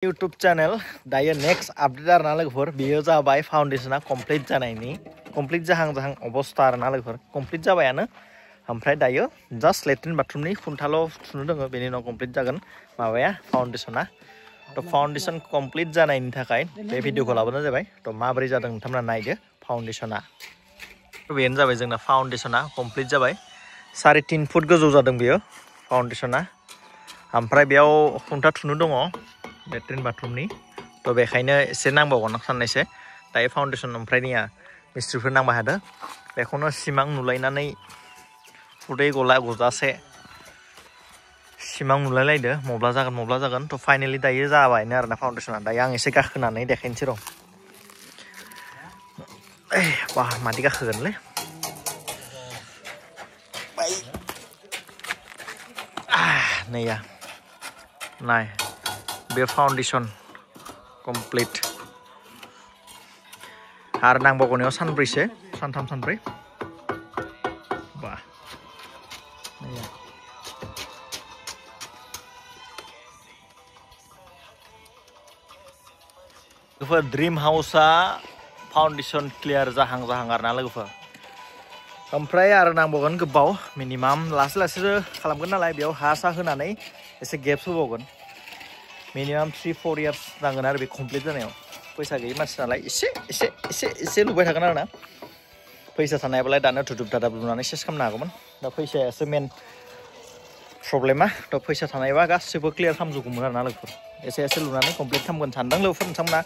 YouTube channel दायो next update आरोना लोगोफोर बेयो जाबाय फाउन्डेशना कमप्लिट जानायनि कमप्लिट जाहां अबस्था आरोना लोगोफोर कमप्लिट जाबायानो ओमफ्राय दायो जास्ट लेट्रिन बाथरुमनि खुन्थाल' थुनो दङ बेनि उनाव कमप्लिट जागोन माबाया फाउन्डेशना तो फाउन्डेशन कमप्लिट जानायनि थाखाय बे भिडिअखौ लाबोनाय जाबाय तो माबोरै जादों नोंथांमोना नायदो फाउन्डेशना बेनो जाबाय जोंना फाउन्डेशना कमप्लिट जाबाय 3.5 फुट गोजौ जादों बेयो फाउन्डेशना ओमफ्राय बेयाव खुन्था थुनो दङ लेट्रिन बाथरुमनि तो बेखायनो एसे नांबावगोन साननैसो दायो फाउन्डेशन ओमफ्राय निया मिस्ट्रिफोर नांबाय थादों बेखौनो सिमां नुलायनानै खुदै गजासे सिमां नुलायलायदो मब्ला जागोन तो फाइनाली दायो जाबायनो आरोना फाउन्डेशना दायो आं एसे गाखोनानै देखायनोसै र' बा मादि गाखोगोनलै नैया नाय बे फाउन्डेशन कमप्लिट आरो नांबावगौनियाव सानब्रैसो सानथाम सानब्रै बा लोगोफोर ड्रीम हाउसआ फाउन्डेशन क्लियार जाहां आरोना लोगोफोर ओमफ्राय आरो नांबावगोन गोबाव मिनिमाम लासै खालामगोन नालाय बेयाव हा सा होनानै एसे गेप्स होबावगोन मिनिमाम 3-4 इयार्स नांगोन आरो बे कमप्लिट जानायाव फैसा गैयै मानसि नालाय एसे लुबाय थागोन आरोना फैसा थानायब्लालाय दानो धुदुब दादाब लुनानै सेस खालामनो हागौमोन दा फैसायासो मेन प्रब्लेमा तो फैसा थानायबा गासिबो क्लियार खालामजोबगौमोन आरोना लोगोफोर एसे लुनानै कमप्लिट खालामगोन सानदों लोगोफोर नोंथांमोना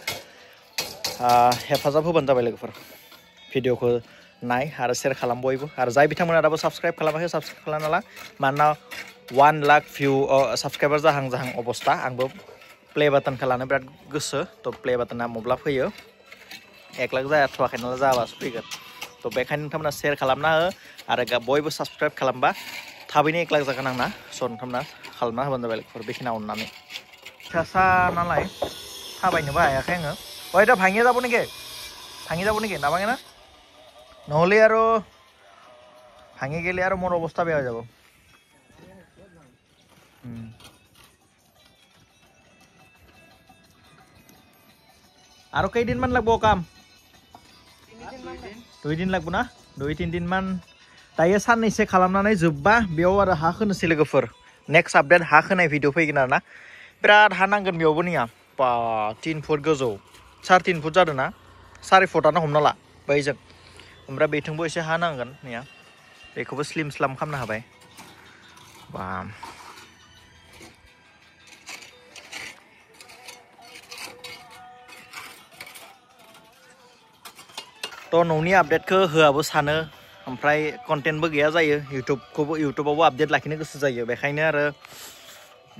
हेफाजाब होबानो जाबाय लोगोफोर भिडिअखौ नाय आरो शेयार खालाम बयबो आरो जाय बिथांमोना दाबो साबस्क्राइब खालामाखै साबस्क्राइब खालामना ला मानोना 1 लाख भिउ साबस्क्राइबार जाहां अबस्था आंबो प्ले बाटनखौ लानो बिराद गोसो तो प्ले बाटना मब्ला फैयो 1 लाख जाथ'वाखै नालाय जाबासो फैगोन तो बेखायनो नोंथांमोना शेयार खालामना हो आरो बयबो साबस्क्राइब खालामबा थाबैनो 1 लाख जागोन आंना स' नोंथांमोना खालामना होबानो जाबाय लोगोफोर बेखिनिया अननानै फिसा नालाय थाबायनोबो हायाखै आङो ओइ दा भाङिया যাব নেকি নাভাঙে না নহ'লে আৰু ভাঙি গেলে আৰু মোৰ অৱস্থা বেয়া হৈ যাব আৰু কেইদিনমান লাগব কাম 2 दिन লাগব ना 2-3 दिन मान दायो साननैसो खालामनानै जोबबा बेयाव आरो हा खोनोसै लोगोफोर नेक्स्ट आपडेट हा खोनाय भिडिअ फैगोन आरोना बिराद हा नांगोन बेयावबो निया 3 फुट गोजौ 3.5 फुट जादों ना 4 फुटानो हमना ला बैजों ओमफ्राय बेथिंबो एसे हा नांगोन निया बेखौबो स्लिम स्लाम खालामनो हाबाय बा तो न'नि आपडेटखौ होआबो सानो ओमफ्राय कन्टेन्टबो गैया जायो इउटुबावबो आपडेट लाखिनो गोसो जायो बेखायनो आरो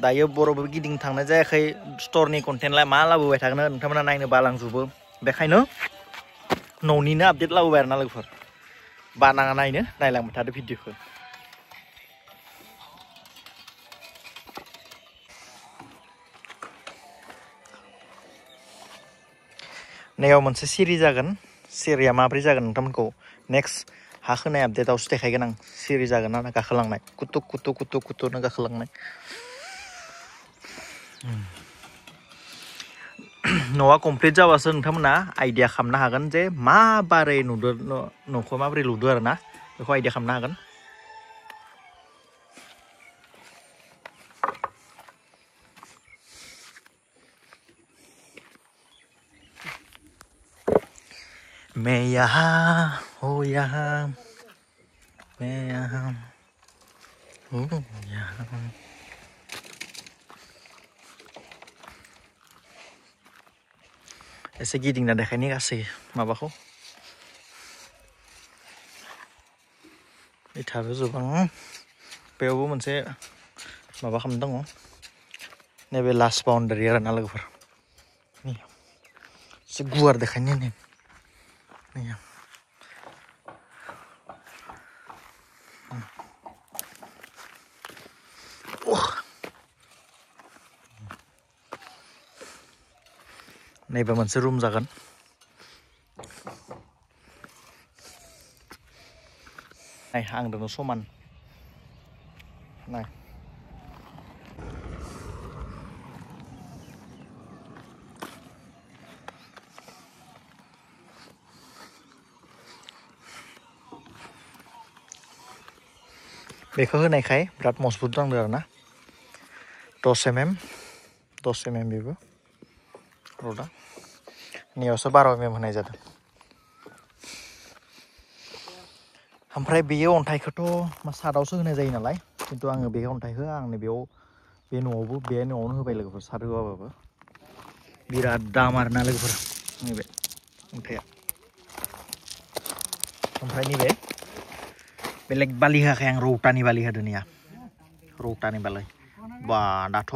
दायो बर'बो गिदिं थांनाय जायाखै स्ट'रनि कन्टेन्टलाय मा लाबोबाय थागोन नोंथांमोना नायनो बालांजोबो बेखायनो न'निनो आपडेट लाबोबाय आरोना लोगोफोर बानाङा नायनो नायलांबाय थादो भिडिअखौ नैयाव मोनसे सिरि जागोन सिरिया माब्रै जागोन नोंथांमोनखौ नेक्स्ट हा खोनाय आपडेटआवसो देखायगोन आं सिरि जागोन ना गाखोलांनाय कुतुनो गाखोलांनाय न'आ कमप्लिट जाबासो नोंथांमोना आइडिया खालामनो हागोन जे माबोरै नुदो न'खौ माबोरै लुदो आरोना बेखौ आइडिया खालामनो हागोन मैं यहाँ हो यहाँ मैं यहाँ हो यहाँ एसे गिदिंना देखायनि गासै माबाखौ इथाबो जोबां बेयावबो मोनसे माबा खालामनो दङ नैबे लास्ट बाउन्डारि आरोना लोगोफोर एसे गुवार देखायनो नै नैबे मोनसे रुम जागोन नाय आंदोनो समान नाय बेखौ होनायखाय बिराद मजबुत नांदों आरो ना 10 mm बेबो रडा नैयावसो 12 mm होनाय जादों ओमफ्राय बेयो अन्थाइखौथ' सादावसो होनाय जायो नालाय खिन्थु आङो बे अन्थाइखौ आंनि बेयाव बे न'आवनो होबाय लोगोफोर साद होआबाबो बिराद दाम आरोना लोगोफोर नैबे अन्थाइया ओमफ्राय नैबे बेलेग बालि होआखै आं रौतानि बालि होदों नैया रौतानि बालि बा दाथ'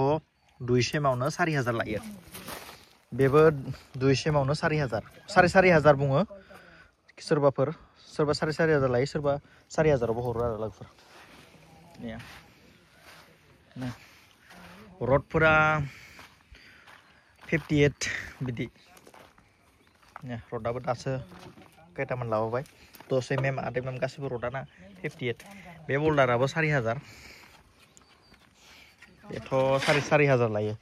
2 सेमावनो 4000 लायो बेबो 2 सेमावनो 4000 4,500 बुङो सोरबा 4,500 लायो सोरबा 4000 आवबो हरो आरो लोगोफोर नैया रडफोरा 58 बिदि रडाबो दासो खैटामान लाबोबाय 10 mm 8 mm गासिबो रडाना 58 बे बल्डाराबो 4000 बेथ' 4,500 लायो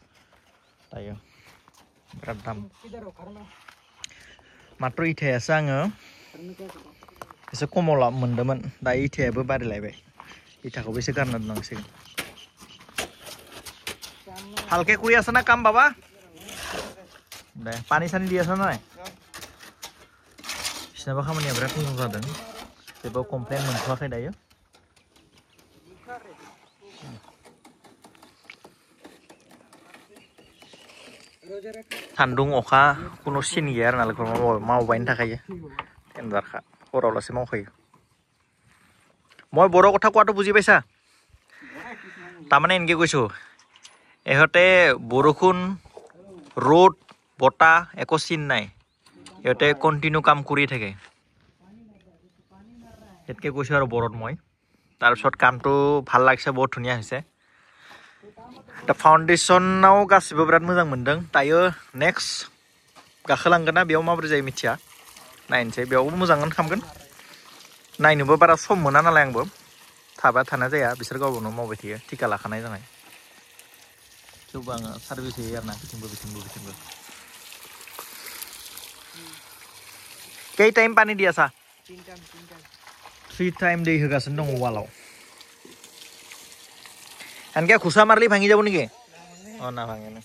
दायो बिराद दाम मात्र इथायासो आङो एसे खमाव मोनदोंमोन दा इथायाबो बारायलायबाय इथाखौबो एसे गारना दोननांसिगोन हालके कुई आसा ना काम बाबा दे पानी सानी दिया ना बिसिनाबो खामानिया बिराद मोजां जादों जेबो कमप्लेन मोनथ'वाखै दायो सान्दुं अखा कुनु सिन गैया आरो नालाय मावबायनो थाखायो एनजारखा हरावलासे मावखायो মই বড় কথা কোৱাটো বুজি পাইছা তাৰমানে এনেকৈ কৈছোঁ ইহঁতে বৰষুণ ৰ'দ বতাহ একো চিন নাই ইহঁতে কণ্টিনিউ কাম কৰি থাকে এতকে কৈছোঁ আৰু বড়ত মই তাৰপিছত কামটো ভাল লাগিছে বহুত ধুনীয়া হৈছে दा फाउन्डेसनाव गासिबो बिराद मोजां मोनदों दायो नेक्स्ट गाखोलांगोन ना बेयाव माबोरै जायो मिथिया नायनोसै बेयावबो मोजाङानो खालामगोन नायनोबो बारा सम मोना नालाय आंबो थाबा थानाय जाया बिसोर गावनो मावबाय थायो टिका लाखानाय जानाय थेवबो आङो सार्भिस होयो आरोना बिथिंबो खै टाइम पानी दिया सा 3 टाइम दै होगासिनो दङ वालाव एनके खुसा मारली भांगी जाबो निके अ ना भांगे ना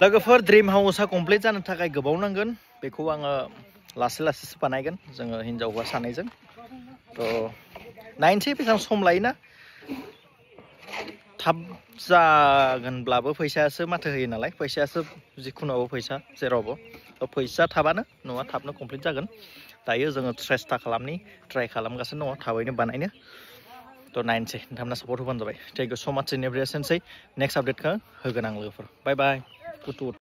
लोगोफोर ड्रीम हाउसा कमप्लिट जानो थाखाय गोबाव नांगोन बेखौ आङो लासै बानायगोन जोङो हिनजाव हौवा सानैजों थ' नायनोसै बेसेबां सम लायोना थाब जागोनब्लाबो फैसायासो माथो होयो नालाय फैसायासो जिखुनुआवबो फैसा जेरावबो थ' फैसा थाबानो न'आ थाबनो कमप्लिट जागोन दायो जोङो ट्राइ खालामगासिनो दङ थाबैनो बानायनो थ' नायनोसै नोंथांमोना सापर्ट होबानो जाबाय थेंक इउ स' माच इन एभ्रि एसेनोसै नेक्स्ट आपडेटखौ होगोन आं लोगोफोर बाय बाय